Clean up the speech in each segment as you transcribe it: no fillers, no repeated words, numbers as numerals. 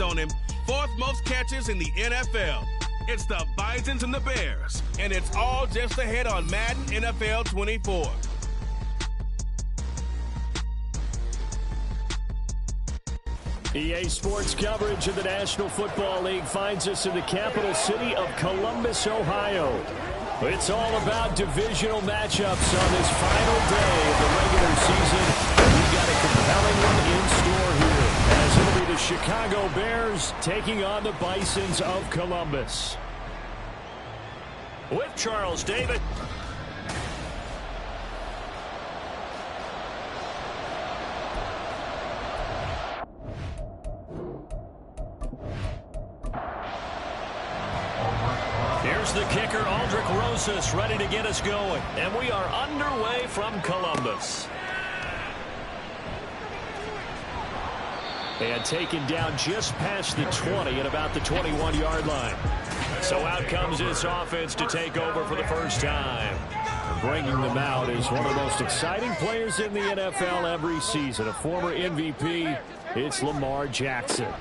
yards on him, 4th most catches in the NFL. It's the Bisons and the Bears, and it's all just ahead on Madden NFL 24. EA Sports coverage of the National Football League finds us in the capital city of Columbus, Ohio. It's all about divisional matchups on this final day of the regular season. We've got a compelling one in store here, as it'll be the Chicago Bears taking on the Bisons of Columbus. With Charles David. Here's the kicker, Aldrich Rosas, ready to get us going. And we are underway from Columbus. And taken down just past the 20 at about the 21-yard line. So out comes this offense to take over for the first time. Bringing them out is one of the most exciting players in the NFL every season. A former MVP, it's Lamar Jackson.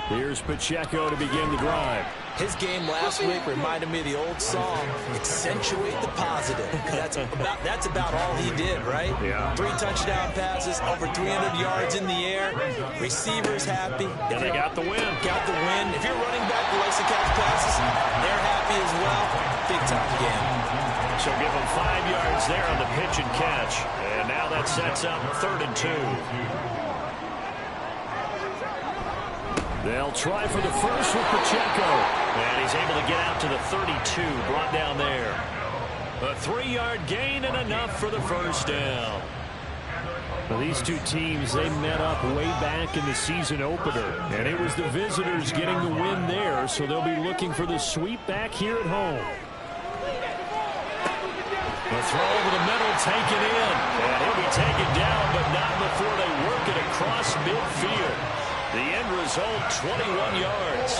Here's Pacheco to begin the drive. His game last week reminded me of the old song, accentuate the positive. That's about all he did, right? Yeah. 3 touchdown passes, over 300 yards in the air. Receivers happy. And they got the win. Got the win. If you're running back who likes to catch passes, they're happy as well. Big time game. So give them 5 yards there on the pitch and catch. And now that sets up 3rd and 2. They'll try for the first with Pacheco. And he's able to get out to the 32, brought down there. A 3-yard gain and enough for the first down. Well, these two teams, they met up way back in the season opener. And it was the visitors getting the win there, so they'll be looking for the sweep back here at home. The throw over the middle, taken in. And he'll be taken down, but not before they work it across midfield. The end result, 21 yards.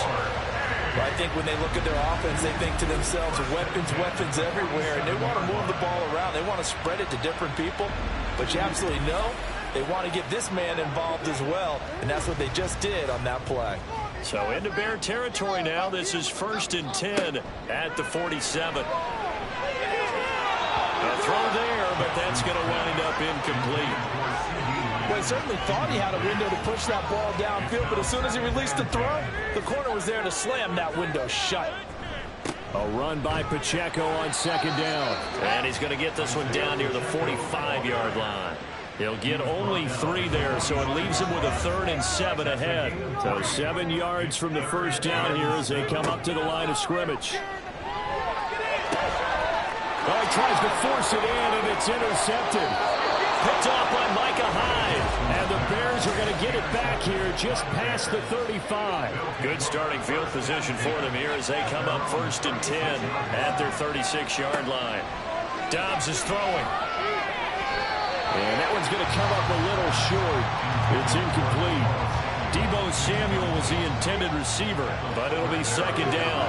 Well, I think when they look at their offense, they think to themselves, weapons everywhere, and they want to move the ball around. They want to spread it to different people, but you absolutely know they want to get this man involved as well, and that's what they just did on that play. So into Bear territory now. This is 1st and 10 at the 47. A throw there, but that's going to wind up incomplete. Well, he certainly thought he had a window to push that ball downfield, but as soon as he released the throw, the corner was there to slam that window shut. A run by Pacheco on 2nd down. And he's going to get this one down near the 45-yard line. He'll get only 3 there, so it leaves him with a 3rd and 7 ahead. So 7 yards from the first down here as they come up to the line of scrimmage. Oh, he tries to force it in, and it's intercepted. Picked off by Micah Hyde. And the Bears are going to get it back here just past the 35. Good starting field position for them here as they come up 1st and 10 at their 36-yard line. Dobbs is throwing. And that one's going to come up a little short. It's incomplete. Deebo Samuel was the intended receiver, but it'll be 2nd down.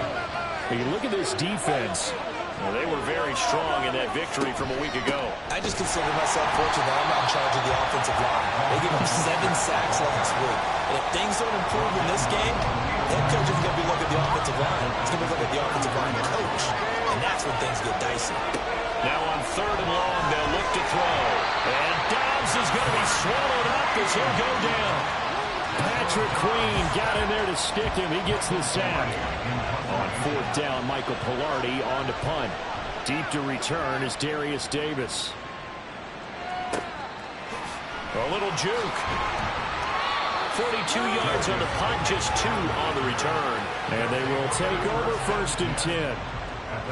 Hey, look at this defense. Well, they were very strong in that victory from a week ago. I just consider myself fortunate that I'm not in charge of the offensive line. They gave up 7 sacks last week. And if things don't improve in this game, head coach is going to be looking at the offensive line. He's going to be looking at the offensive line coach. And that's when things get dicey. Now on 3rd and long, they'll look to throw. And Dobbs is going to be swallowed up as he'll go down. Patrick Queen got in there to stick him. He gets the sack. On 4th down, Michael Pilardi on to punt. Deep to return is Darius Davis. A little juke. 42 yards on the punt, just 2 on the return. And they will take over 1st and 10.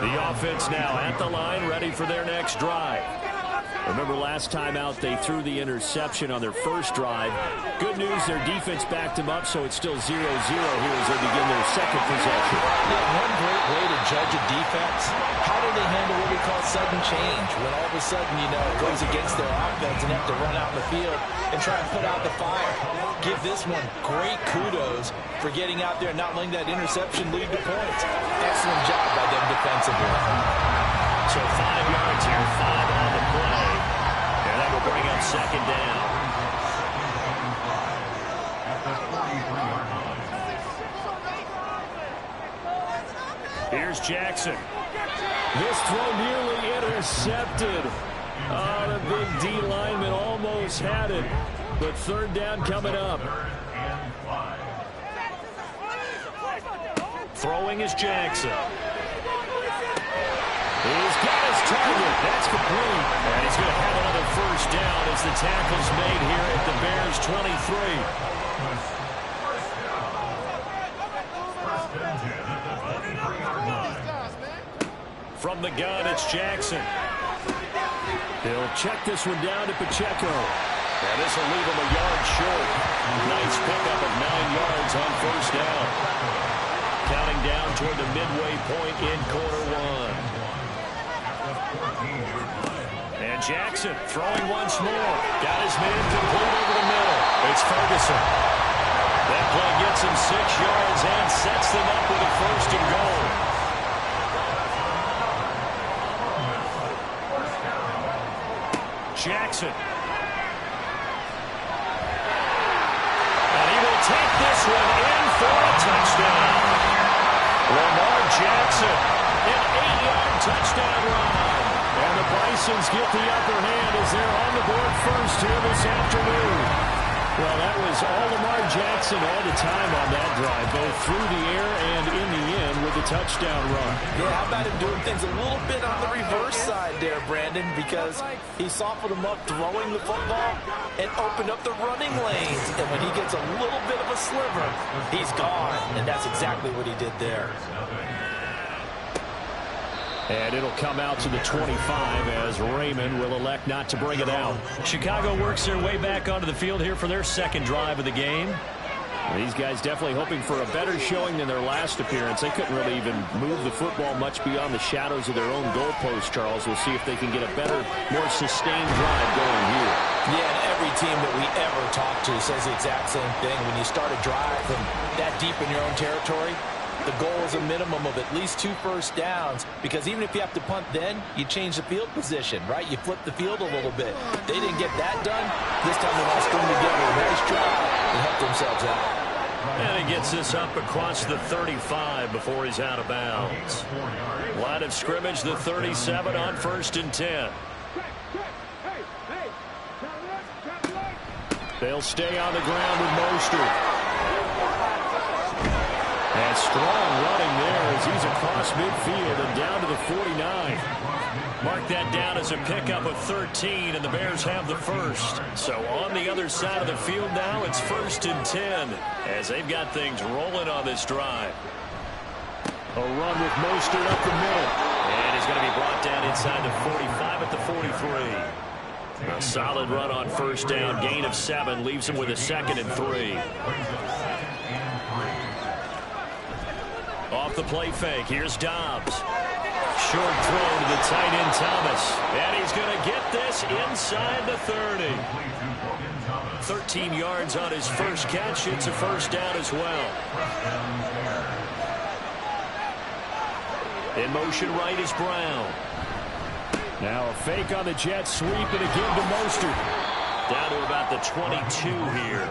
The offense now at the line, ready for their next drive. Remember last time out they threw the interception on their first drive. Good news, their defense backed them up, so it's still 0-0 here as they begin their second possession. Yeah, one great way to judge a defense, how do they handle what we call sudden change? When all of a sudden, you know, it goes against their offense and have to run out in the field and try and put out the fire. Give this one great kudos for getting out there and not letting that interception lead to points. Excellent job by them defensively. So 5 yards here, 5 on the play. And that will bring up 2nd down. Here's Jackson. This throw nearly intercepted. Oh, the big D lineman almost had it. But third down coming up. Throwing is Jackson. He's got his target. That's complete. And he's going to have another first down as the tackle's made here at the Bears 23. From the gun, it's Jackson. He'll check this one down to Pacheco. And this will leave him a yard short. Nice pickup of 9 yards on first down. Counting down toward the midway point in quarter one. And Jackson throwing once more. Got his man complete over the middle. It's Ferguson. That play gets him 6 yards and sets them up with a first and goal. Jackson. And he will take this one in for a touchdown. Lamar Jackson, an 8-yard touchdown run. And the Bisons get the upper hand as they're on the board first here this afternoon. Well, that was all Lamar Jackson all the time on that drive, both through the air and in the end with a touchdown run. Yeah, how about him doing things a little bit on the reverse side there, Brandon, because he softened him up throwing the football and opened up the running lanes. And when he gets a little bit of a sliver, he's gone. And that's exactly what he did there. And it'll come out to the 25 as Raymond will elect not to bring it out. Chicago works their way back onto the field here for their second drive of the game. These guys definitely hoping for a better showing than their last appearance. They couldn't really even move the football much beyond the shadows of their own goalpost, Charles. We'll see if they can get a better, more sustained drive going here. Yeah, and every team that we ever talk to says the exact same thing. When you start a drive from that deep in your own territory, the goal is a minimum of at least 2 first downs, because even if you have to punt then, you change the field position, right? You flip the field a little bit. They didn't get that done. This time they want to string together a nice drive and help themselves out. And he gets this up across the 35 before he's out of bounds. Line of scrimmage, the 37 on 1st and 10. They'll stay on the ground with Mostert. And strong running there as he's across midfield and down to the 49. Mark that down as a pickup of 13, and the Bears have the first. So on the other side of the field now, it's 1st and 10 as they've got things rolling on this drive. A run with Mostert up the middle. And he's going to be brought down inside the 45 at the 43. A solid run on first down. Gain of 7 leaves him with a 2nd and 3. Off the play fake. Here's Dobbs. Short throw to the tight end Thomas. And he's going to get this inside the 30. 13 yards on his first catch. It's a first down as well. In motion right is Brown. Now a fake on the jet sweep and a give to Mostert. Down to about the 22 here.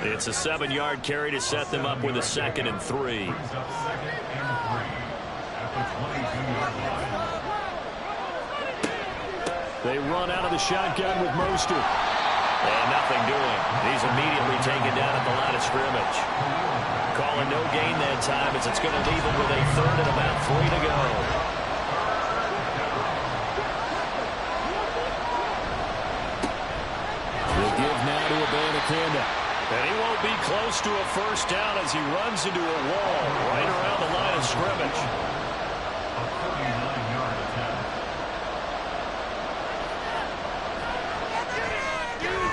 It's a 7-yard carry to set them up with a 2nd and 3. They run out of the shotgun with Mostert. And nothing doing. He's immediately taken down at the line of scrimmage. Calling no gain that time as it's going to leave him with a 3rd and about 3 to go. They'll give now to Abanikanda. And he won't be close to a first down as he runs into a wall right around the line of scrimmage.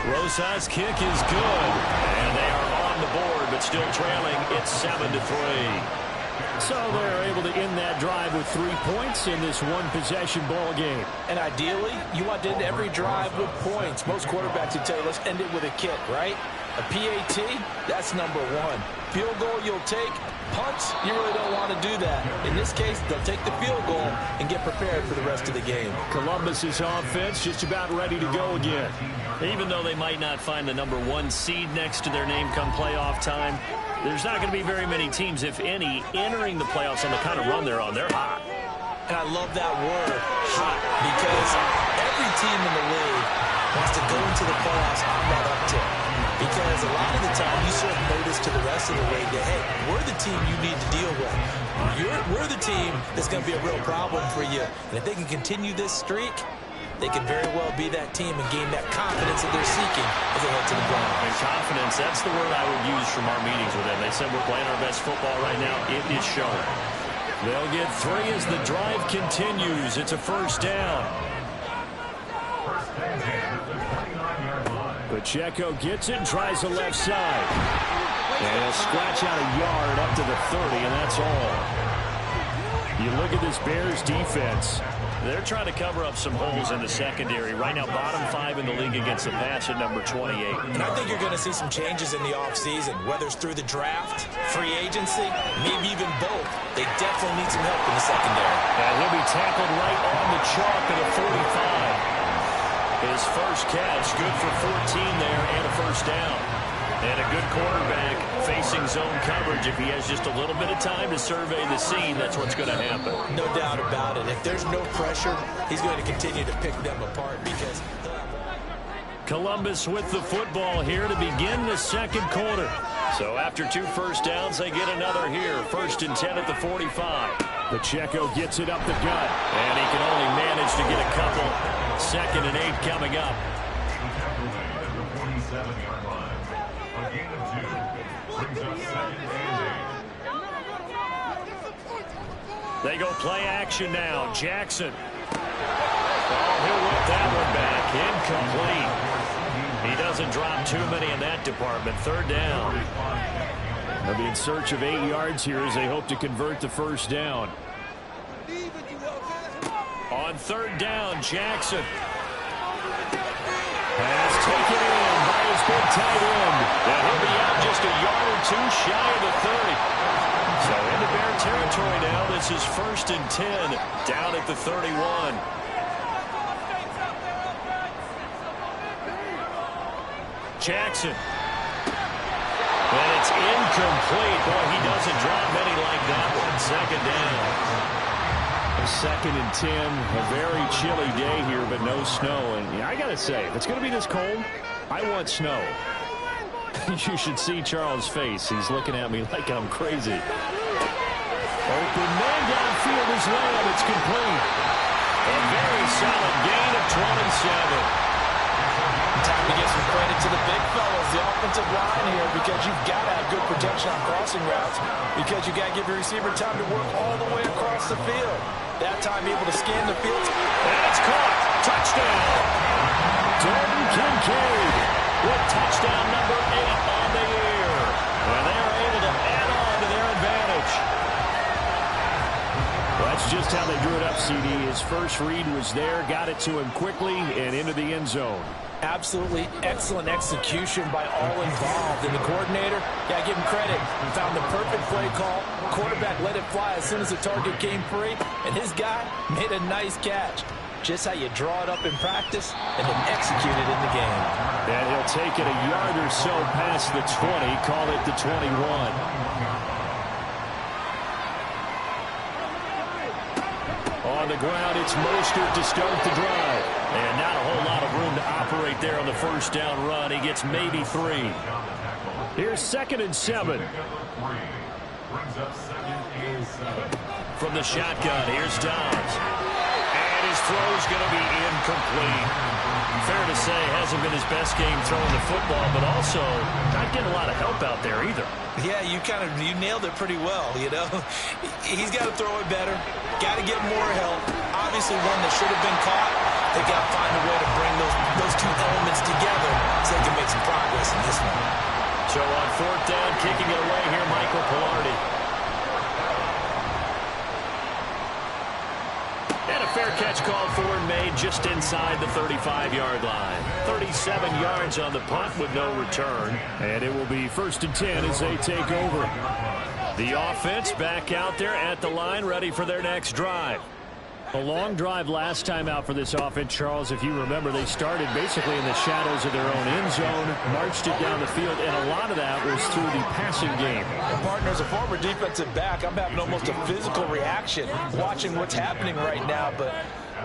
Rosa's kick is good. And they are on the board, but still trailing. It's 7-3. So they're able to end that drive with 3 points in this one-possession ball game. And ideally, you want to end every drive with points. Most quarterbacks would tell you, let's end it with a kick, right? A PAT, that's number 1. Field goal you'll take. Punts, you really don't want to do that. In this case, they'll take the field goal and get prepared for the rest of the game. Columbus's offense just about ready to go again. Even though they might not find the number 1 seed next to their name come playoff time, there's not going to be very many teams, if any, entering the playoffs on the kind of run they're on. They're hot. And I love that word, hot, because every team in the league wants to go into the playoffs on that uptick. Because a lot of the time, you sort of notice to the rest of the league that, hey, we're the team you need to deal with. We're the team that's going to be a real problem for you. And if they can continue this streak, they could very well be that team and gain that confidence that they're seeking as they head to the playoffs. And confidence, that's the word I would use from our meetings with them. They said we're playing our best football right now. It is showing. They'll get 3 as the drive continues. It's a first down. Pacheco gets it and tries the left side. And he'll scratch out a yard up to the 30, and that's all. You look at this Bears defense. They're trying to cover up some holes in the secondary. Right now, bottom 5 in the league against the pass at number 28. And I think you're going to see some changes in the offseason, whether it's through the draft, free agency, maybe even both. They definitely need some help in the secondary. And he'll be tackled right on the chalk at a 45. His first catch, good for 14 there and a first down. And a good quarterback facing zone coverage. If he has just a little bit of time to survey the scene, that's what's going to happen. No doubt about it. If there's no pressure, he's going to continue to pick them apart because... Columbus with the football here to begin the second quarter. So after 2 first downs, they get another here. 1st and 10 at the 45. Pacheco gets it up the gut. And he can only manage to get a couple. 2nd and 8 coming up. They go play action now. Jackson. Oh, he'll whip that one back. Incomplete. He doesn't drop too many in that department. 3rd down. They'll be in search of 8 yards here as they hope to convert the first down. On 3rd down, Jackson. Pass taken in by his big tight end. And he'll be out just a yard or 2 shy of the 30. So into Bear territory now. This is 1st and 10 down at the 31. Jackson. And it's incomplete. Boy, he doesn't drop many like that one. 2nd down. 2nd and 10. A very chilly day here, but no snow. And yeah, I got to say, if it's going to be this cold, I want snow. You should see Charles' face. He's looking at me like I'm crazy. Open man downfield is Lamb. It's complete. A very solid gain of 27. Time to give some credit to the big fellas, the offensive line here, because you've got to have good protection on crossing routes, because you got to give your receiver time to work all the way across the field. That time able to scan the field. And it's caught. Touchdown. Jordan Kincaid with touchdown number 8 on the year. And they're able to add on to their advantage. That's just how they drew it up, CD. His first read was there, got it to him quickly, and into the end zone. Absolutely excellent execution by all involved. And the coordinator, got to give him credit. He found the perfect play call. Quarterback let it fly as soon as the target came free. And his guy made a nice catch. Just how you draw it up in practice and then execute it in the game. And he'll take it a yard or so past the 20, call it the 21. On the ground, it's Mostert to start the drive. And not a whole lot of room to operate there on the first down run. He gets maybe 3. Here's 2nd and 7. From the shotgun, here's Dobbs. And his throw's going to be incomplete. Fair to say, hasn't been his best game throwing the football, but also not getting a lot of help out there either. Yeah, you nailed it pretty well, you know. He's got to throw it better. Got to get more help. Obviously one that should have been caught. They got to find a way to bring those 2 elements together so they can make some progress in this one. So on 4th down, kicking it away here, Michael Pilardi. And a fair catch called for and made just inside the 35-yard line. 37 yards on the punt with no return. And it will be 1st and 10 as they take over. The offense back out there at the line, ready for their next drive. A long drive last time out for this offense, Charles. If you remember, they started basically in the shadows of their own end zone, marched it down the field, and a lot of that was through the passing game. And partner, as a former defensive back, I'm having almost a physical reaction watching what's happening right now. But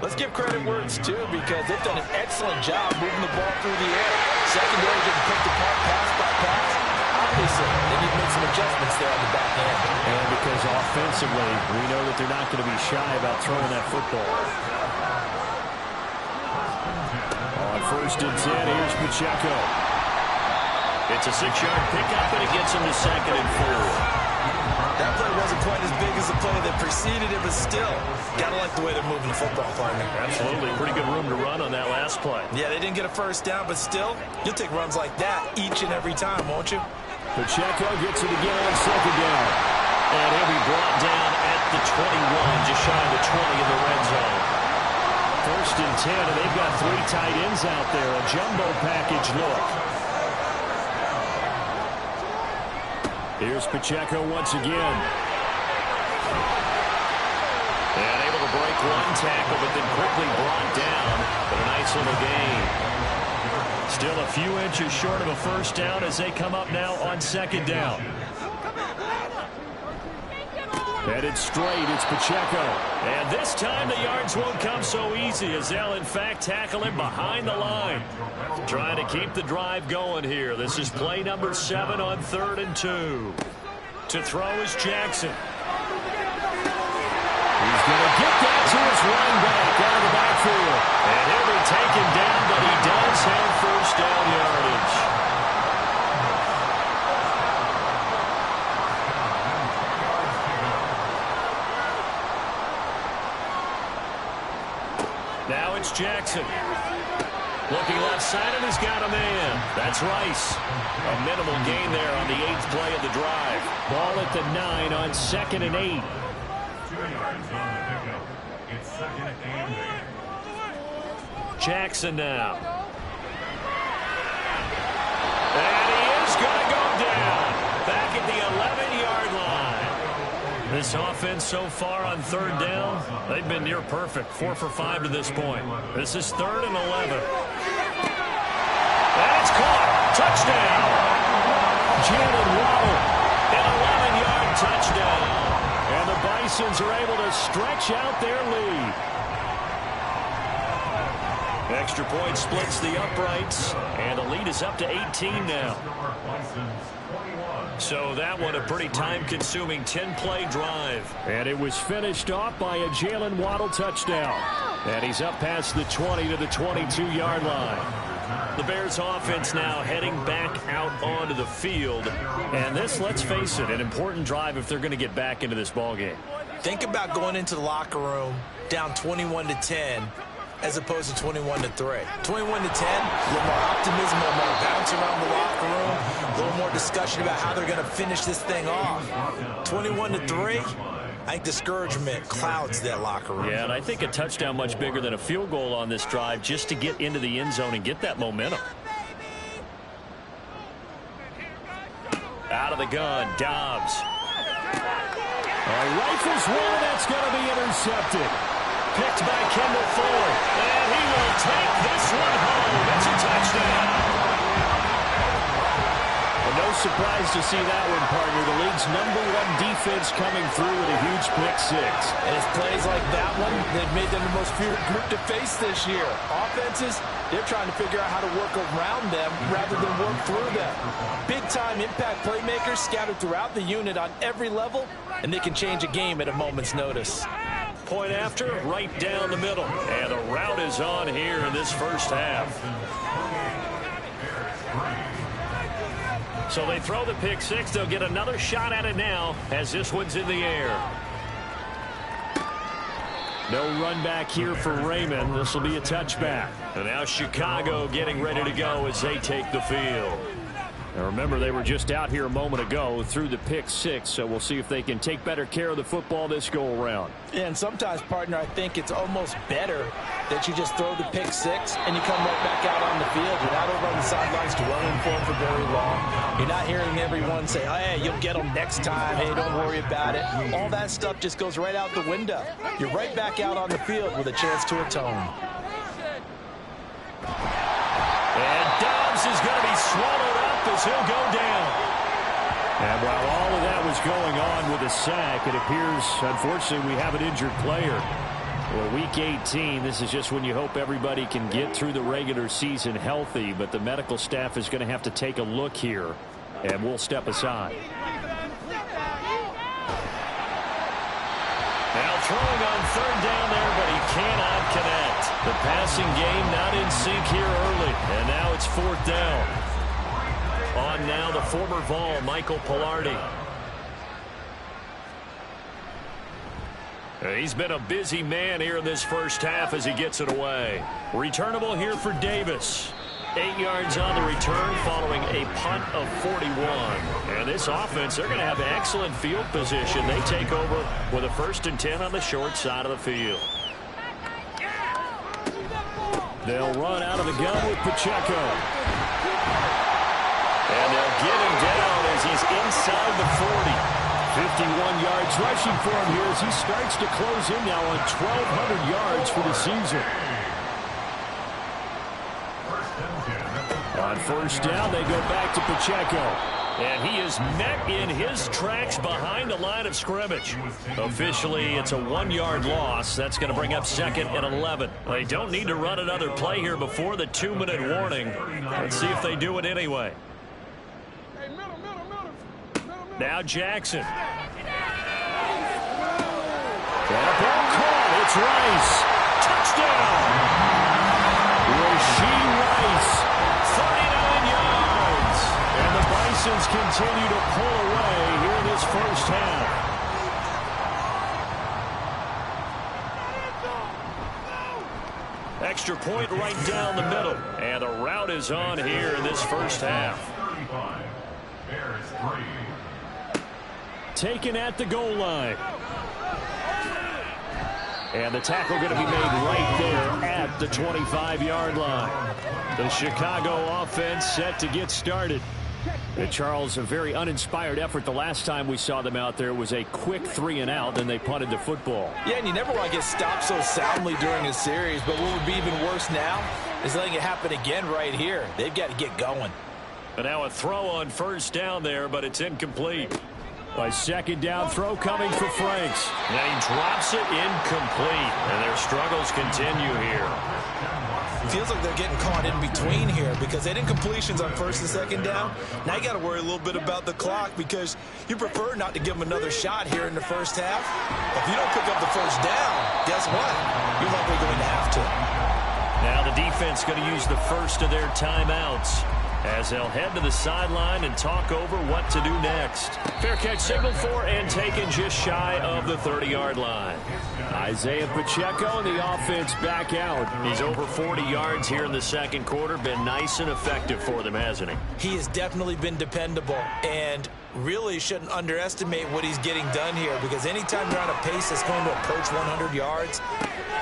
let's give credit where it's due, because they've done an excellent job moving the ball through the air. Secondary getting picked apart pass by pass. Obviously, they need to make some adjustments there on the back end. And because offensively, we know that they're not going to be shy about throwing that football. On 1st and 10, here's Pacheco. It's a 6-yard pickup, and it gets him to 2nd and 4. That play wasn't quite as big as the play that preceded it, but still, gotta like the way they're moving the football, partner. Absolutely. Pretty good room to run on that last play. Yeah, they didn't get a first down, but still, you'll take runs like that each and every time, won't you? Pacheco gets it again on 2nd down. And he'll be brought down at the 21, just shy of the 20 in the red zone. 1st and 10, and they've got 3 tight ends out there. A jumbo package look. Here's Pacheco once again. And able to break 1 tackle, but then quickly brought down. But a nice little gain. Still a few inches short of a first down as they come up now on 2nd down. Headed straight, it's Pacheco. And this time the yards won't come so easy, as they'll in fact tackle him behind the line. Trying to keep the drive going here. This is play number 7 on 3rd and 2. To throw is Jackson. He's going to get that to his running back out of the backfield. And he'll be taken down, but he does have first down yardage. Now it's Jackson. Looking left side, and he's got a man. That's Rice. A minimal gain there on the 8th play of the drive. Ball at the 9 on 2nd and 8. Jackson now. And he is going to go down. Back at the 11-yard line. This offense so far on 3rd down, they've been near perfect. 4 for 5 to this point. This is 3rd and 11. And it's caught. Touchdown. Jalen Waddle. An 11-yard touchdown. And the Bisons are able to stretch out their lead. Extra point splits the uprights, and the lead is up to 18 now. So that one a pretty time-consuming 10-play drive. And it was finished off by a Jalen Waddle touchdown. And he's up past the 20 to the 22-yard line. The Bears offense now heading back out onto the field. And this, let's face it, an important drive if they're going to get back into this ballgame. Think about going into the locker room down 21-10 as opposed to 21-3. 21-10, a little more optimism, a little more bounce around the locker room, a little more discussion about how they're going to finish this thing off. 21-3, I think discouragement clouds that locker room. Yeah, and I think a touchdown much bigger than a field goal on this drive just to get into the end zone and get that momentum. Out of the gun, Dobbs. Rifles one, that's going to be intercepted. Picked by Kendall Ford. And he will take this one home. It's a touchdown. And no surprise to see that one, partner. The league's #1 defense coming through with a huge pick 6. And it's plays like that one that made them the most feared group to face this year. Offenses, they're trying to figure out how to work around them rather than work through them. Big-time impact playmakers scattered throughout the unit on every level, and they can change a game at a moment's notice. Point after, right down the middle. And the route is on here in this first half. So they throw the pick 6. They'll get another shot at it now as this one's in the air. No run back here for Raymond. This will be a touchback. And now Chicago getting ready to go as they take the field. Now remember, they were just out here a moment ago through the pick 6, so we'll see if they can take better care of the football this go around. And sometimes, partner, I think it's almost better that you just throw the pick six and you come right back out on the field. You're not over on the sidelines dwelling for very long. You're not hearing everyone say, hey, you'll get them next time. Hey, don't worry about it. All that stuff just goes right out the window. You're right back out on the field with a chance to atone. And Dobbs is going to be swallowed up as he'll go down. And while all of that was going on with a sack, it appears, unfortunately, we have an injured player. Well, week 18, this is just when you hope everybody can get through the regular season healthy, but the medical staff is going to have to take a look here, and we'll step aside. Now throwing on third down there, but he cannot connect. The passing game not in sync here early, and now it's fourth down. On now the former Vol, Michael Pilardi. He's been a busy man here in this first half as he gets it away. Returnable here for Davis. 8 yards on the return following a punt of 41. And this offense, they're going to have excellent field position. They take over with a 1st and 10 on the short side of the field. They'll run out of the gun with Pacheco. And they'll get him down as he's inside the 40. 51 yards rushing for him here as he starts to close in now on 1,200 yards for the season. On first down, they go back to Pacheco. And he is met in his tracks behind the line of scrimmage. Officially, it's a 1-yard loss. That's going to bring up 2nd and 11. They don't need to run another play here before the 2-minute warning. Let's see if they do it anyway. Now Jackson. And a ball caught. It's Rice. Touchdown. Rashee Rice. 39 yards. And the Bisons continue to pull away here in this first half. Extra point right down the middle. And the route is on here in this first half. Taken at the goal line. And the tackle going to be made right there at the 25-yard line. The Chicago offense set to get started. And Charles, a very uninspired effort the last time we saw them out there. Was a quick 3-and-out, then they punted the football. Yeah, and you never want to get stopped so soundly during a series, but what would be even worse now is letting it happen again right here. They've got to get going. And now a throw on first down there, but it's incomplete. A second down throw coming for Franks. And he drops it incomplete. And their struggles continue here. Feels like they're getting caught in between here because they didn't completions on first and second down. Now you got to worry a little bit about the clock because you prefer not to give them another shot here in the first half. If you don't pick up the first down, guess what? You're likely going to have to. Now the defense going to use the first of their timeouts as they'll head to the sideline and talk over what to do next. Fair catch signaled for and taken just shy of the 30-yard line. Isaiah Pacheco and the offense back out. He's over 40 yards here in the second quarter. Been nice and effective for them, hasn't he? He has definitely been dependable and really shouldn't underestimate what he's getting done here because anytime you're on a pace that's going to approach 100 yards,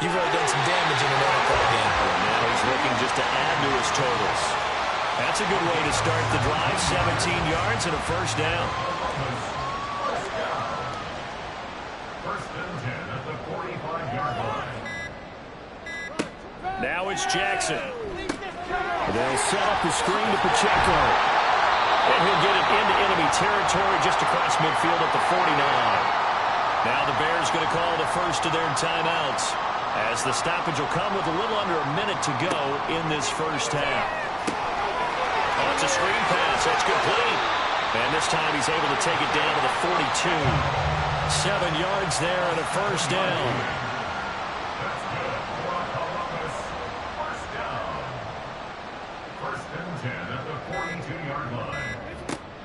you've really done some damage in an NFL game. Now he's looking just to add to his totals. That's a good way to start the drive. 17 yards and a first down. First and 10 at the 45-yard line. Now it's Jackson. They'll set up the screen to Pacheco. And he'll get it into enemy territory just across midfield at the 49. Now the Bears going to call the first of their timeouts as the stoppage will come with a little under a minute to go in this first half. Oh, it's a screen pass. That's complete. And this time he's able to take it down to the 42. 7 yards there and a first down. That's good for Columbus. First down. First and 10 at the 42-yard line.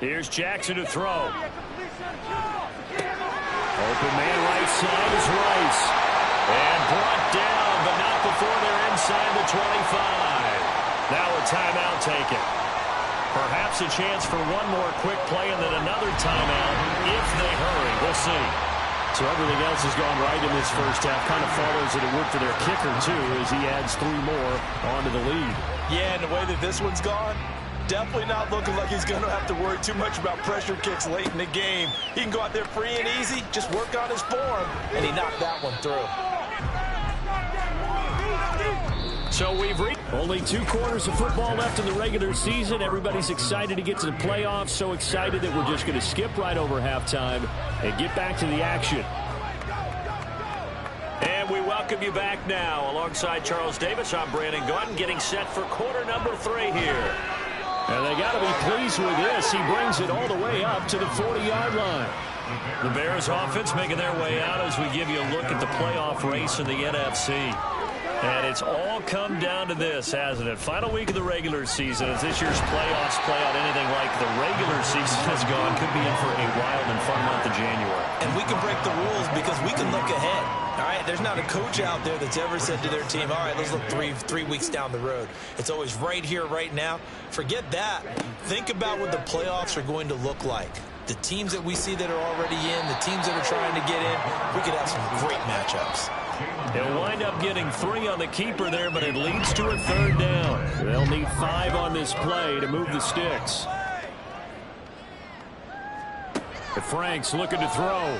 Here's Jackson to throw. Open man right side is Rice. And brought down, but not before they're inside the 25. Now a timeout taken. Perhaps a chance for one more quick play and then another timeout if they hurry. We'll see. So everything else has gone right in this first half. Kind of follows that it worked for their kicker, too, as he adds 3 more onto the lead. Yeah, and the way that this one's gone, definitely not looking like he's going to have to worry too much about pressure kicks late in the game. He can go out there free and easy, just work on his form, and he knocked that one through. So we've reached only 2 quarters of football left in the regular season. Everybody's excited to get to the playoffs, so excited that we're just going to skip right over halftime and get back to the action. And we welcome you back now. Alongside Charles Davis, I'm Brandon Gordon, getting set for quarter number 3 here. And they got to be pleased with this. He brings it all the way up to the 40-yard line. The Bears offense making their way out as we give you a look at the playoff race in the NFC. And it's all come down to this, hasn't it? Final week of the regular season. As this year's playoffs play out anything like the regular season has gone, could be in for a wild and fun month of January. And we can break the rules because we can look ahead. All right, there's not a coach out there that's ever said to their team, all right, let's look three weeks down the road. It's always right here, right now. Forget that. Think about what the playoffs are going to look like. The teams that we see that are already in, the teams that are trying to get in, we could have some great matchups. He'll wind up getting 3 on the keeper there, but it leads to a 3rd down. They'll need 5 on this play to move the sticks. Frank's looking to throw.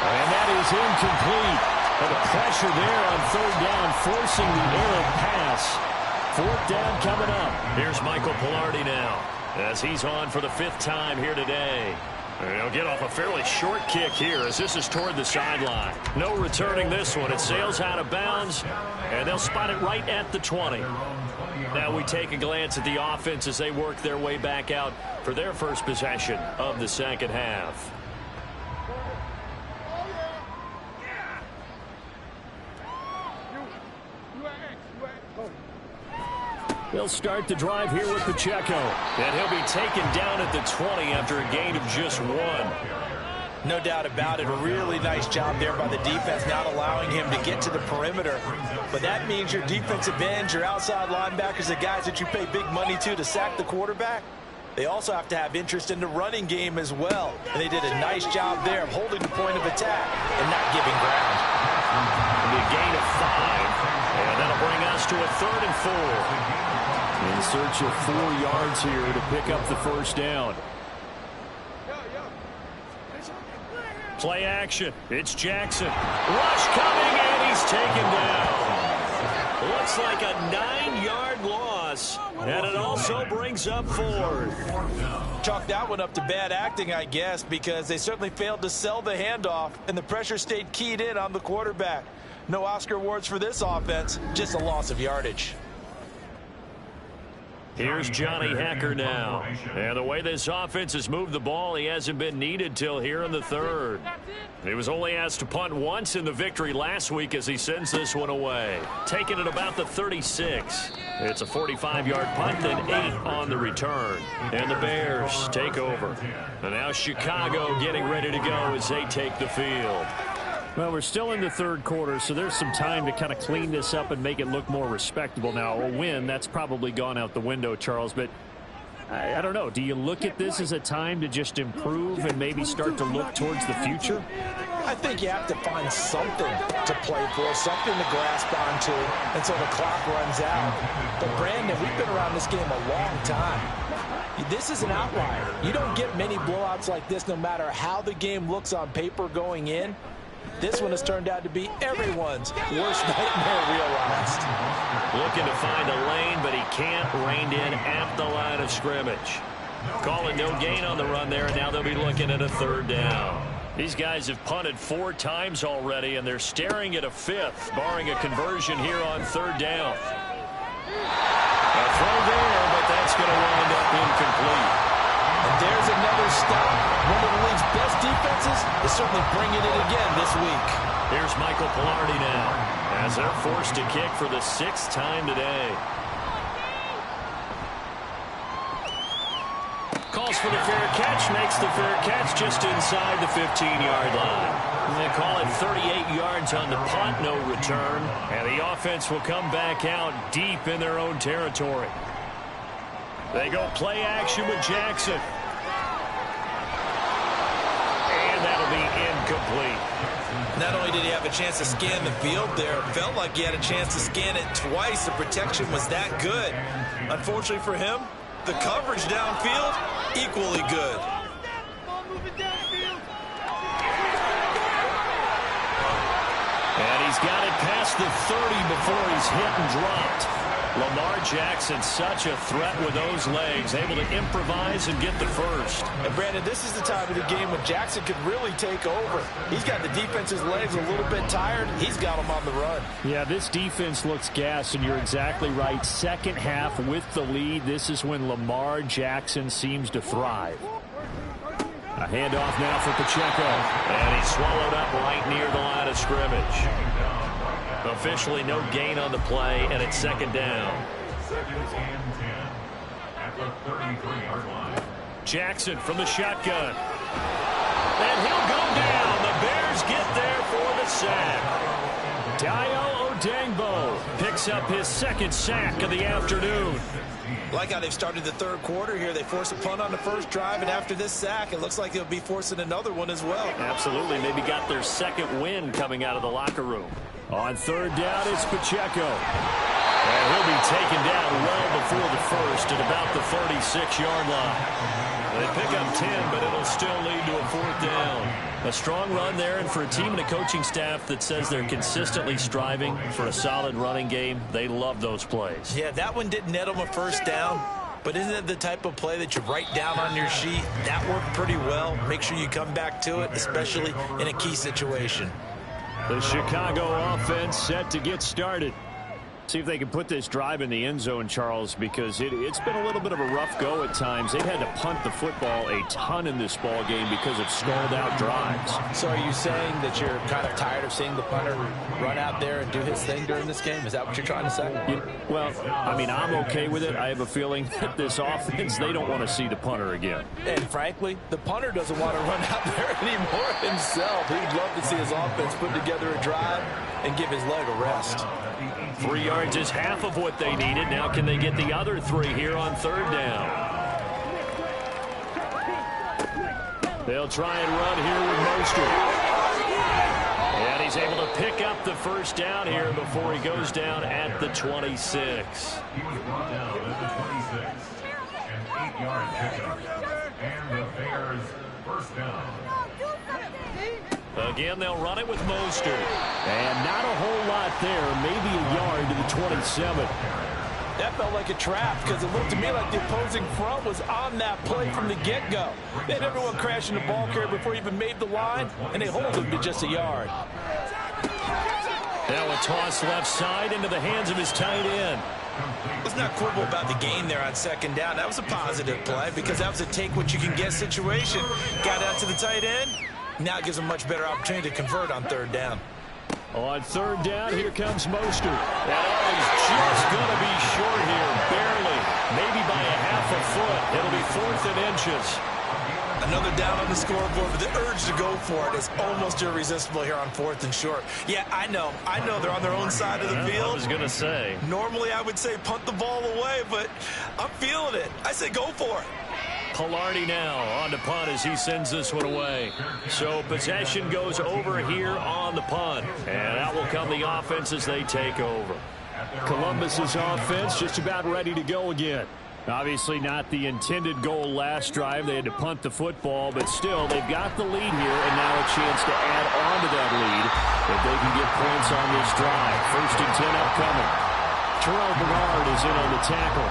And that is incomplete. But the pressure there on 3rd down, forcing the errant pass. 4th down coming up. Here's Michael Pilardi now, as he's on for the 5th time here today. He'll get off a fairly short kick here as this is toward the sideline. No returning this one. It sails out of bounds, and they'll spot it right at the 20. Now we take a glance at the offense as they work their way back out for their first possession of the second half. They'll start the drive here with Pacheco. And he'll be taken down at the 20 after a gain of just 1. No doubt about it. A really nice job there by the defense, not allowing him to get to the perimeter. But that means your defensive ends, your outside linebackers, the guys that you pay big money to sack the quarterback, they also have to have interest in the running game as well. And they did a nice job there of holding the point of attack and not giving ground. It'll be a gain of 5. And that'll bring us to a 3rd and 4. In search of 4 yards here to pick up the 1st down. Play action. It's Jackson. Rush coming, and he's taken down. Looks like a 9-yard loss. And it also brings up 4th. Chalk that one up to bad acting, I guess, because they certainly failed to sell the handoff, and the pressure stayed keyed in on the quarterback. No Oscar awards for this offense, just a loss of yardage. Here's Johnny Hecker now. And the way this offense has moved the ball, he hasn't been needed till here in the 3rd. He was only asked to punt once in the victory last week as he sends this one away. Taking it about the 36. It's a 45-yard punt, then 8 on the return. And the Bears take over. And now Chicago getting ready to go as they take the field. Well, we're still in the 3rd quarter, so there's some time to kind of clean this up and make it look more respectable. Now, a win, that's probably gone out the window, Charles, but I don't know. Do you look at this as a time to just improve and maybe start to look towards the future? I think you have to find something to play for, something to grasp onto until the clock runs out. But, Brandon, we've been around this game a long time. This is an outlier. You don't get many blowouts like this no matter how the game looks on paper going in. This one has turned out to be everyone's worst nightmare realized. Looking to find a lane, but he can't. Reined in at the line of scrimmage. Call it no gain on the run there, and now they'll be looking at a 3rd down. These guys have punted 4 times already, and they're staring at a 5th, barring a conversion here on 3rd down. A throw there, but that's going to wind up incomplete. And there's another stop. One of the league's best defenses is certainly bringing it again this week. Here's Michael Pilardi now, as they're forced to kick for the 6th time today. Calls for the fair catch, makes the fair catch just inside the 15-yard line. They call it 38 yards on the punt, no return. And the offense will come back out deep in their own territory. They go play action with Jackson. have a chance to scan the field there. It felt like he had a chance to scan it twice. The protection was that good. Unfortunately for him, the coverage downfield, equally good. And he's got it past the 30 before he's hit and dropped. Lamar Jackson, such a threat with those legs, able to improvise and get the first. And Brandon, this is the time of the game when Jackson could really take over. He's got the defense's legs a little bit tired. He's got them on the run. Yeah, this defense looks gassed, and you're exactly right. Second half with the lead, this is when Lamar Jackson seems to thrive. A handoff now for Pacheco. And he's swallowed up right near the line of scrimmage. Officially no gain on the play, and it's second down. Second and 10 at the 33-yard line. Jackson from the shotgun. And he'll go down. The Bears get there for the sack. Dayo Odeyingbo picks up his second sack of the afternoon. Like how they've started the third quarter here. They force a punt on the first drive, and after this sack, it looks like they'll be forcing another one as well. Absolutely. Maybe got their second win coming out of the locker room. On third down, it's Pacheco. And he'll be taken down well before the first at about the 36-yard line. They pick up 10, but it'll still lead to a fourth down. A strong run there, and for a team and a coaching staff that says they're consistently striving for a solid running game, they love those plays. Yeah, that one didn't net them a first down, but isn't it the type of play that you write down on your sheet? That worked pretty well. Make sure you come back to it, especially in a key situation. The Chicago offense set to get started. See if they can put this drive in the end zone, Charles, because it's been a little bit of a rough go at times. They've had to punt the football a ton in this ball game because of stalled-out drives. So are you saying that you're kind of tired of seeing the punter run out there and do his thing during this game? Is that what you're trying to say? Well, I mean, I'm okay with it. I have a feeling that this offense, they don't want to see the punter again. And frankly, the punter doesn't want to run out there anymore himself. He'd love to see his offense put together a drive and give his leg a rest. 3 yards is half of what they needed. Now can they get the other 3 here on third down? They'll try and run here with Mostert. And he's able to pick up the first down here before he goes down at the 26. He was brought down at the 26. An 8-yard pickup. And the Bears first down. Again, they'll run it with Mostert. And not a whole lot there. Maybe a yard to the 27. That felt like a trap because it looked to me like the opposing front was on that play from the get-go. They had everyone crashing the ball carrier before he even made the line, and they hold him to just a yard. Now a toss left side into the hands of his tight end. Let's not quibble about the gain there on second down. That was a positive play because that was a take-what-you-can-get situation. Got out to the tight end. Now it gives him a much better opportunity to convert on third down. On third down, here comes Mostert. And he's just going to be short here, barely. Maybe by a half a foot. It'll be 4th and inches. Another down on the scoreboard, but the urge to go for it is almost irresistible here on 4th and short. Yeah, I know they're on their own side of the field. I was going to say. Normally I would say punt the ball away, but I'm feeling it. I say go for it. Pilardi now on to punt as he sends this one away. So possession goes over here on the punt. And out will come the offense as they take over. Columbus's offense just about ready to go again. Obviously not the intended goal last drive. They had to punt the football, but still they've got the lead here and now a chance to add on to that lead if they can get points on this drive. 1st and 10 upcoming. Terrell Bernard is in on the tackle.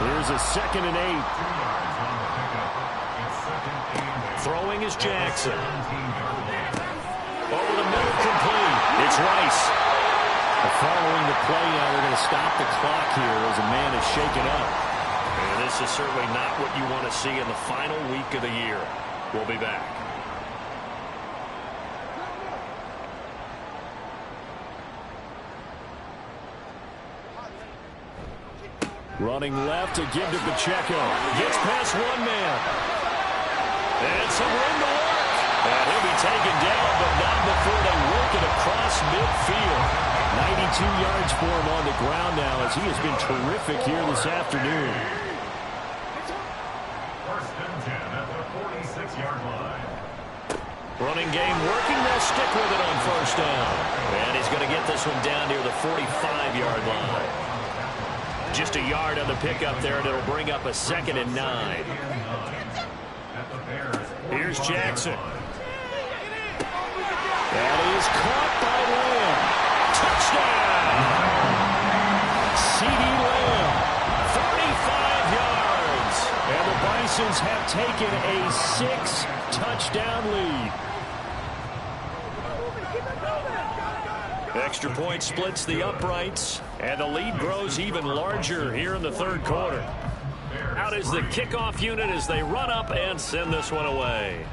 Here's a 2nd and 8. Throwing is Jackson. Over the middle, complete. It's Rice. Following the play now, they're going to stop the clock here as a man is shaken up. And this is certainly not what you want to see in the final week of the year. We'll be back. Running left to give to Pacheco. Gets past one man. And some room to work. And he'll be taken down, but not before they work it across midfield. 92 yards for him on the ground now as he has been terrific here this afternoon. 1st and 10 at the 46-yard line. Running game working. They'll stick with it on first down. And he's going to get this one down near the 45-yard line. Just a yard on the pickup there, and it'll bring up a 2nd and 9. Here's Jackson. That is caught by Lamb. Touchdown! CeeDee Lamb, 45 yards. And the Bisons have taken a 6-touchdown lead. Extra point splits the uprights, and the lead grows even larger here in the third quarter. Out is the kickoff unit as they run up and send this one away.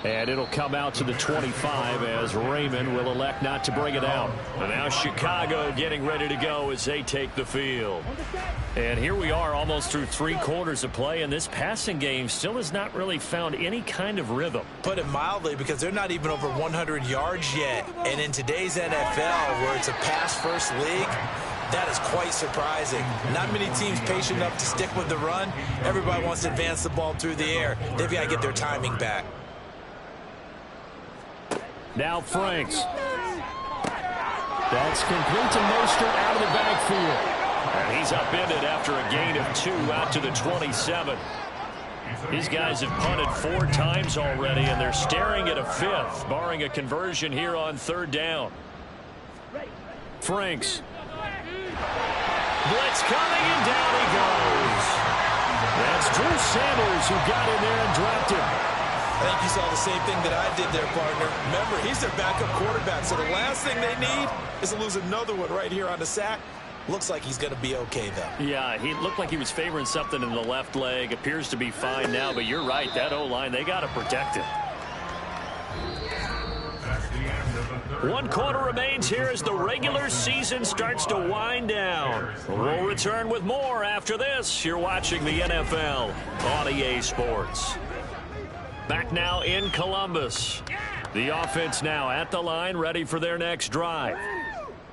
And it'll come out to the 25 as Raymond will elect not to bring it out. And now Chicago getting ready to go as they take the field. And here we are almost through 3 quarters of play, and this passing game still has not really found any kind of rhythm. Put it mildly, because they're not even over 100 yards yet. And in today's NFL, where it's a pass-first league, that is quite surprising. Not many teams patient enough to stick with the run. Everybody wants to advance the ball through the air. They've got to get their timing back. Now Franks. That's complete to Mostert out of the backfield. And he's upended after a gain of 2 out to the 27. These guys have punted 4 times already, and they're staring at a 5th, barring a conversion here on 3rd down. Franks. Blitz coming, and down he goes. That's Drew Sanders who got in there and dropped him. I think you saw the same thing that I did there, partner. Remember, he's their backup quarterback, so the last thing they need is to lose another one right here on the sack. Looks like he's going to be okay, though. Yeah, he looked like he was favoring something in the left leg. Appears to be fine now, but you're right. That O-line, they got to protect him. 1 quarter remains here as the regular season starts to wind down. We'll return with more after this. You're watching the NFL on EA Sports. Back now in Columbus. The offense now at the line, ready for their next drive.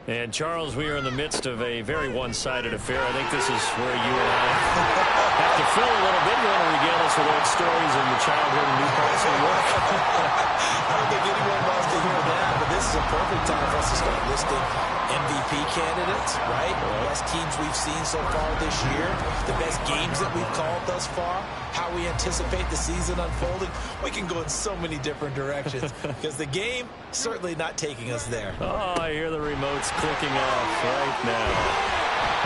And, Charles, we are in the midst of a very one-sided affair. I think this is where you and I have to fill a little bit. You want to regale us with old stories of your childhood in Newcastle, New York? I don't think anyone wants to hear that, but this is a perfect time for us to start listing MVP candidates, right? The best teams we've seen so far this year, the best games that we've called thus far, how we anticipate the season unfolding. We can go in so many different directions because the game certainly not taking us there. Oh, I hear the remotes clicking off right now.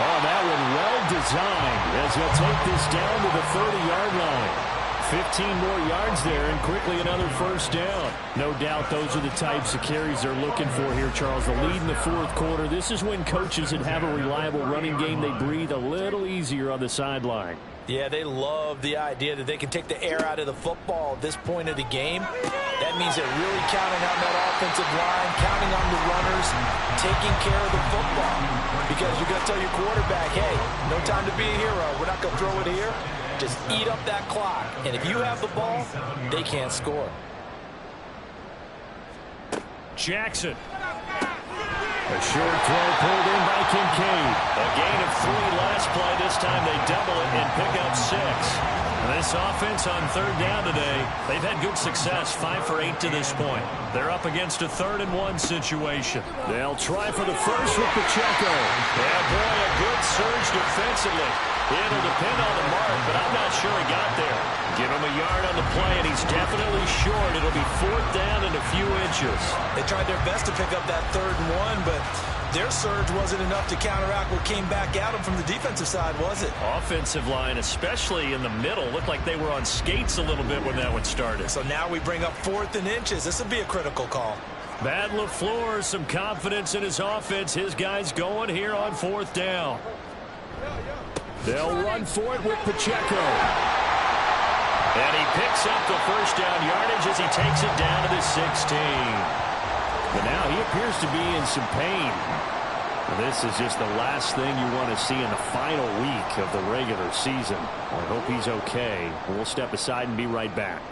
Oh, that one well designed as he'll take this down to the 30-yard line. 15 more yards there, and quickly another first down. No doubt those are the types of carries they're looking for here, Charles. The lead in the 4th quarter. This is when coaches that have a reliable running game, they breathe a little easier on the sideline. Yeah, they love the idea that they can take the air out of the football at this point of the game. That means they're really counting on that offensive line, counting on the runners, taking care of the football. Because you're going to tell your quarterback, hey, no time to be a hero. We're not going to throw it here. Just eat up that clock. And if you have the ball, they can't score. Jackson. A short throw pulled in by Kincaid. A gain of 3 last play. This time they double it and pick up 6. This offense on 3rd down today, they've had good success, 5 for 8 to this point. They're up against a 3rd and 1 situation. They'll try for the first with Pacheco. Yeah, boy, a good surge defensively. It'll depend on the mark, but I'm not sure he got there. Give him a yard on the play, and he's definitely short. It'll be 4th down and a few inches. They tried their best to pick up that 3rd and 1, but their surge wasn't enough to counteract what came back at them from the defensive side, was it? Offensive line, especially in the middle, looked like they were on skates a little bit when that one started. So now we bring up 4th and inches. This would be a critical call. Matt LaFleur, some confidence in his offense. His guys going here on 4th down. They'll run for it with Pacheco. And he picks up the first down yardage as he takes it down to the 16. But now he appears to be in some pain. This is just the last thing you want to see in the final week of the regular season. I hope he's okay. We'll step aside and be right back.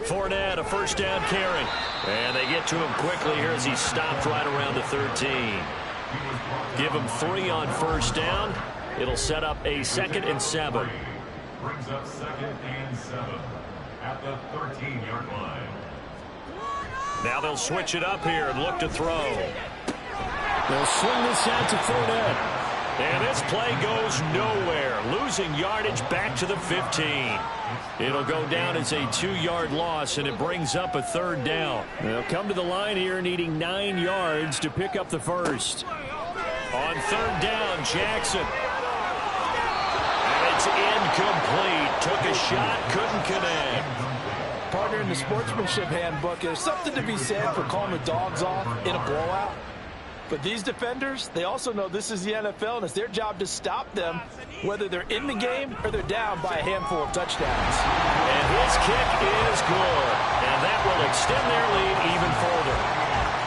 Fournette, a first down carry. And they get to him quickly here as he's stopped right around the 13. Give him 3 on first down. It'll set up a 2nd and 7. Brings up 2nd and 7 at the 13-yard line. Now they'll switch it up here and look to throw. They'll swing this out to Fournette. And this play goes nowhere, losing yardage back to the 15. It'll go down as a 2-yard loss, and it brings up a 3rd down. They'll come to the line here needing 9 yards to pick up the first. On 3rd down, Jackson. And it's incomplete. Took a shot, couldn't connect. Partner, in the sportsmanship handbook, there's something to be said for calling the dogs off in a blowout. But these defenders, they also know this is the NFL, and it's their job to stop them, whether they're in the game or they're down by a handful of touchdowns. And his kick is good, and that will extend their lead even further.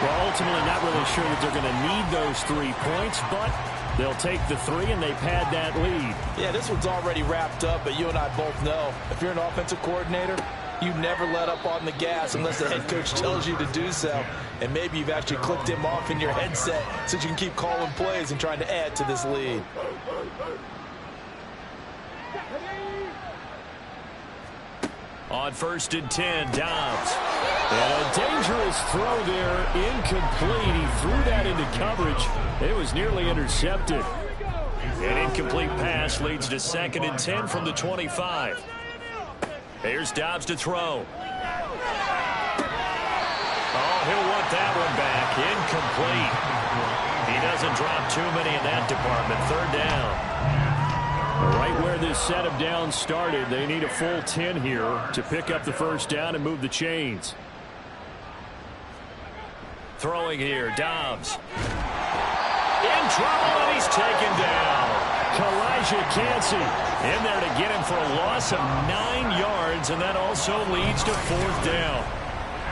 Well, ultimately not really sure that they're going to need those 3 points, but they'll take the 3, and they've had that lead. Yeah, this one's already wrapped up, but you and I both know if you're an offensive coordinator, you never let up on the gas unless the head coach tells you to do so. And maybe you've actually clicked him off in your headset so you can keep calling plays and trying to add to this lead. On 1st and 10, Dobbs. And a dangerous throw there, incomplete. He threw that into coverage. It was nearly intercepted. An incomplete pass leads to 2nd and 10 from the 25. Here's Dobbs to throw. Oh, he'll want that one back. Incomplete. He doesn't drop too many in that department. 3rd down. Right where this set of downs started, they need a full 10 here to pick up the 1st down and move the chains. Throwing here, Dobbs. In trouble, and he's taken down. Kalijah Cansey in there to get him for a loss of 9 yards, and that also leads to 4th down.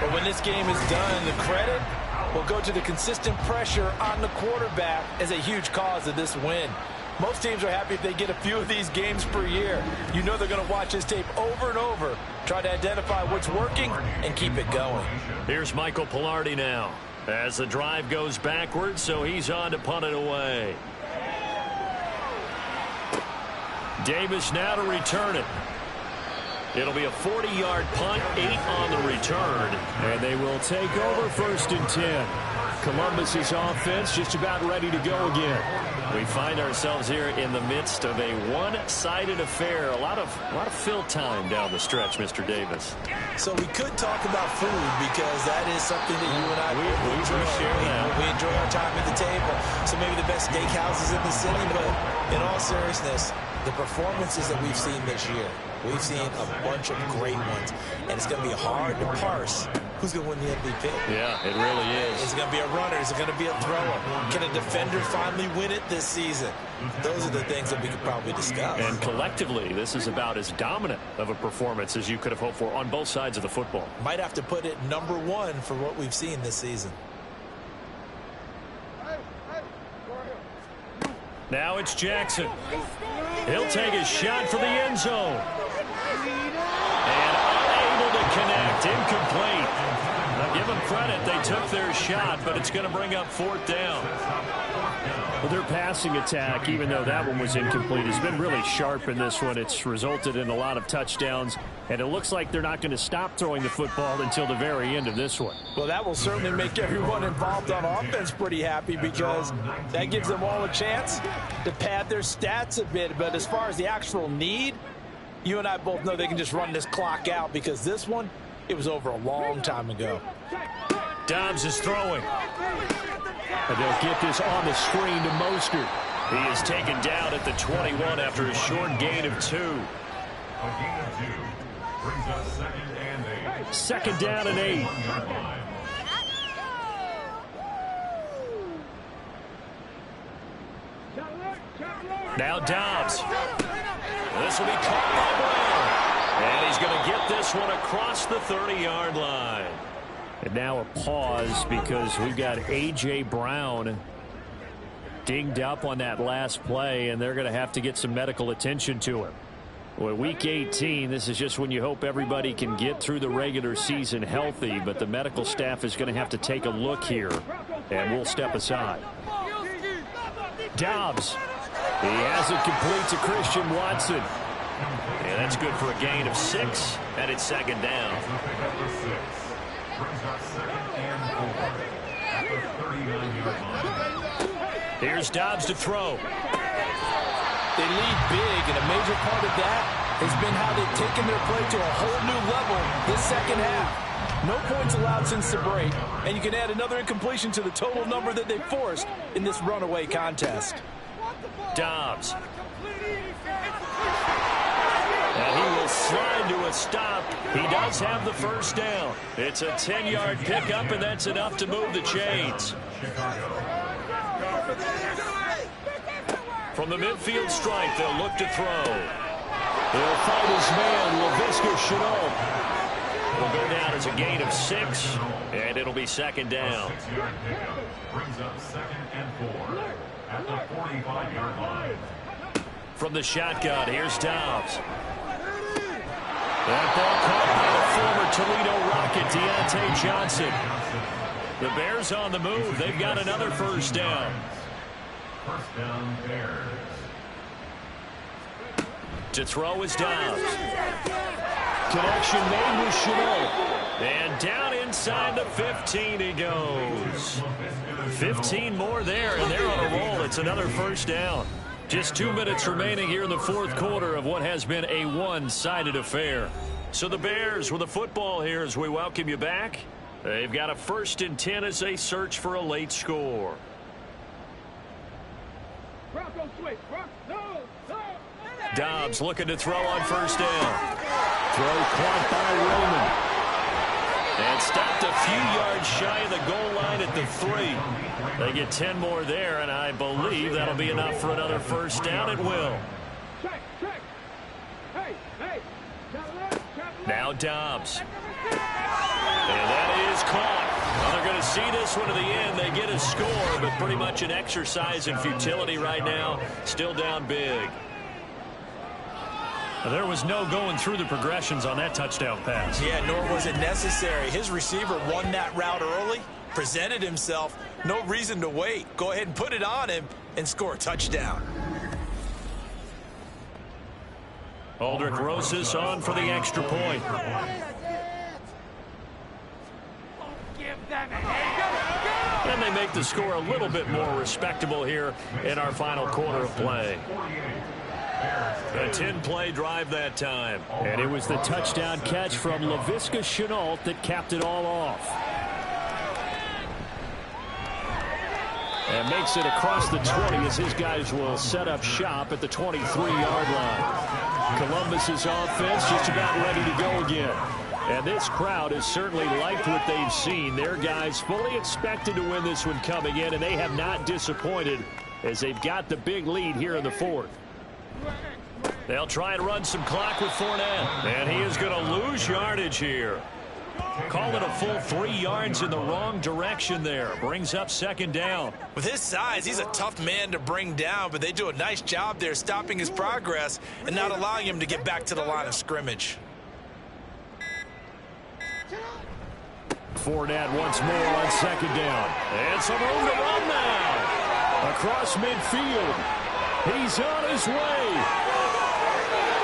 But when this game is done, the credit will go to the consistent pressure on the quarterback as a huge cause of this win. Most teams are happy if they get a few of these games per year. You know they're going to watch this tape over and over, try to identify what's working, and keep it going. Here's Michael Pilardi now as the drive goes backwards, so he's on to punt it away. Davis now to return it. It'll be a 40-yard punt, 8 on the return. And they will take over 1st and 10. Columbus's offense just about ready to go again. We find ourselves here in the midst of a one-sided affair. A lot of fill time down the stretch, Mr. Davis. So we could talk about food because that is something that you and I enjoy. We enjoy our time at the table. So maybe the best steakhouses in the city, but in all seriousness, the performances that we've seen this year, we've seen a bunch of great ones, and it's going to be hard to parse who's going to win the MVP. Yeah, it really is. Is it going to be a runner? Is it going to be a thrower? Can a defender finally win it this season? Those are the things that we could probably discuss. And collectively, this is about as dominant of a performance as you could have hoped for on both sides of the football. Might have to put it #1 for what we've seen this season. Now it's Jackson. He'll take a shot for the end zone. And unable to connect. Incomplete. Now give them credit. They took their shot, but it's going to bring up 4th down. Well, their passing attack, even though that one was incomplete, has been really sharp in this one. It's resulted in a lot of touchdowns, and it looks like they're not going to stop throwing the football until the very end of this one. Well, that will certainly make everyone involved on offense pretty happy because that gives them all a chance to pad their stats a bit. But as far as the actual need, you and I both know they can just run this clock out because this one, it was over a long time ago. Dobbs is throwing. And they'll get this on the screen to Mostert. He is taken down at the 21 after a short gain of 2. A gain of 2 brings us 2nd and 8. 2nd down and 8. Now Dobbs. This will be caught by Brown. And he's going to get this one across the 30-yard line. And now a pause because we've got A.J. Brown dinged up on that last play, and they're going to have to get some medical attention to him. Well, week 18, this is just when you hope everybody can get through the regular season healthy, but the medical staff is going to have to take a look here, and we'll step aside. Dobbs He has it complete to Christian Watson. And that's good for a gain of 6, and it's second down. Here's Dobbs to throw. They lead big, and a major part of that has been how they've taken their play to a whole new level this second half. No points allowed since the break, and you can add another incompletion to the total number that they forced in this runaway contest. Dobbs. And he will slide to a stop. He does have the first down. It's a 10-yard pickup, and that's enough to move the chains. From the midfield stripe, they'll look to throw. They'll fight his man, Laviska Shenault. It'll go down as a gain of 6, and it'll be second down. Brings up 2nd and 4 at the 45-yard line. From the shotgun, here's Dobbs. That ball caught by the former Toledo Rocket, Deontay Johnson. The Bears on the move. They've got another first down. First down, Bears. To throw is Dobbs. Connection made with Shenault. And down inside the 15 he goes. 15 more there, and they're on a roll. It's another first down. Just 2 minutes remaining here in the fourth quarter of what has been a one-sided affair. So the Bears with the football here as we welcome you back. They've got a 1st and 10 as they search for a late score. Dobbs looking to throw on first down. Throw caught by Roman. And stopped a few yards shy of the goal line at the 3. They get 10 more there, and I believe that'll be enough for another first down. It will. Now Dobbs. And that is caught. Well, they're going to see this one to the end. They get a score, but pretty much an exercise in futility right now. Still down big. There was no going through the progressions on that touchdown pass. Yeah, nor was it necessary. His receiver won that route early, presented himself. No reason to wait. Go ahead and put it on him and score a touchdown. Aldrich Rosas on for the extra point. And they make the score a little bit more respectable here in our final quarter of play. A 10-play drive that time. And it was the touchdown catch from Laviska Shenault that capped it all off. And makes it across the 20 as his guys will set up shop at the 23-yard line. Columbus's offense just about ready to go again. And this crowd has certainly liked what they've seen. Their guys fully expected to win this one coming in, and they have not disappointed as they've got the big lead here in the fourth. They'll try and run some clock with Fournette. And he is going to lose yardage here. Call it a full 3 yards in the wrong direction there. Brings up second down. With his size, he's a tough man to bring down, but they do a nice job there stopping his progress and not allowing him to get back to the line of scrimmage. Fournette once more on second down. And some room to run now. Across midfield. He's on his way.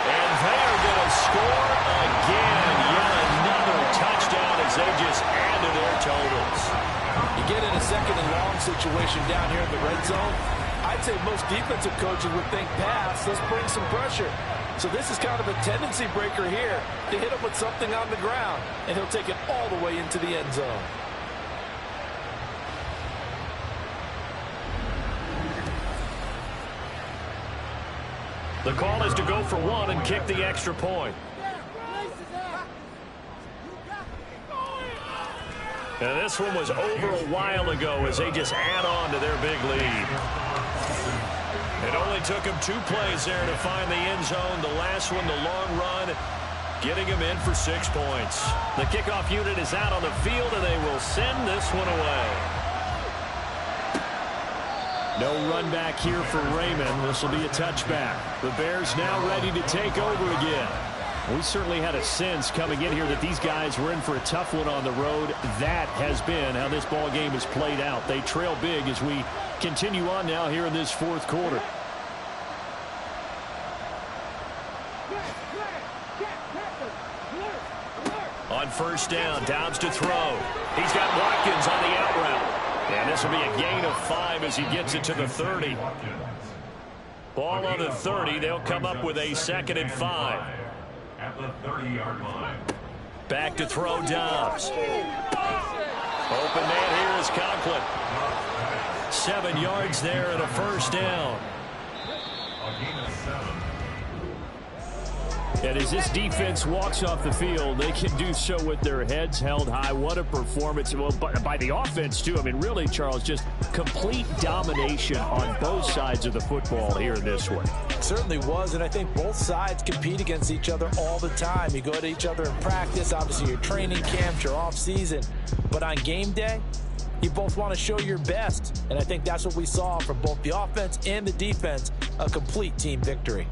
And they're going to score again. Yet another touchdown as they just add to their totals. You get in a second and long situation down here in the red zone. I'd say most defensive coaches would think pass. Let's bring some pressure. So this is kind of a tendency breaker here to hit him with something on the ground. And he'll take it all the way into the end zone. The call is to go for 1 and kick the extra point. And this one was over a while ago as they just add on to their big lead. It only took them 2 plays there to find the end zone. The last one, the long run, getting him in for 6 points. The kickoff unit is out on the field, and they will send this one away. No run back here for Raymond. This will be a touchback. The Bears now ready to take over again. We certainly had a sense coming in here that these guys were in for a tough one on the road. That has been how this ball game has played out. They trail big as we continue on now here in this fourth quarter. first down. Dobbs to throw. He's got Watkins on the out route. And this will be a gain of 5 as he gets it to the 30. Ball on the 30. They'll come up with a 2nd and 5. At the 30-yard line. Back to throw Dobbs. Open man here is Conklin. 7 yards there and a first down. A gain of 7. And as this defense walks off the field, they can do so with their heads held high. What a performance. Well, by the offense, too. I mean, really, Charles, just complete domination on both sides of the football here in this one. It certainly was, and I think both sides compete against each other all the time. You go to each other in practice, obviously your training camps, your off-season. But on game day, you both want to show your best. And I think that's what we saw from both the offense and the defense, a complete team victory.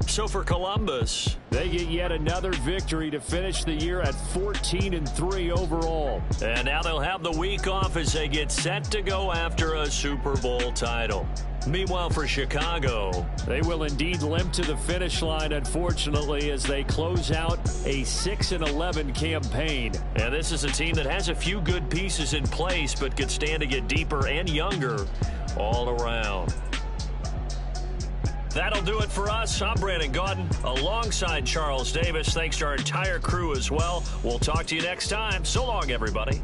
So for Columbus, they get yet another victory to finish the year at 14-3 overall. And now they'll have the week off as they get set to go after a Super Bowl title. Meanwhile, for Chicago, they will indeed limp to the finish line, unfortunately, as they close out a 6-11 campaign. And this is a team that has a few good pieces in place, but could stand to get deeper and younger all around. That'll do it for us. I'm Brandon Gaudin alongside Charles Davis. Thanks to our entire crew as well. We'll talk to you next time. So long, everybody.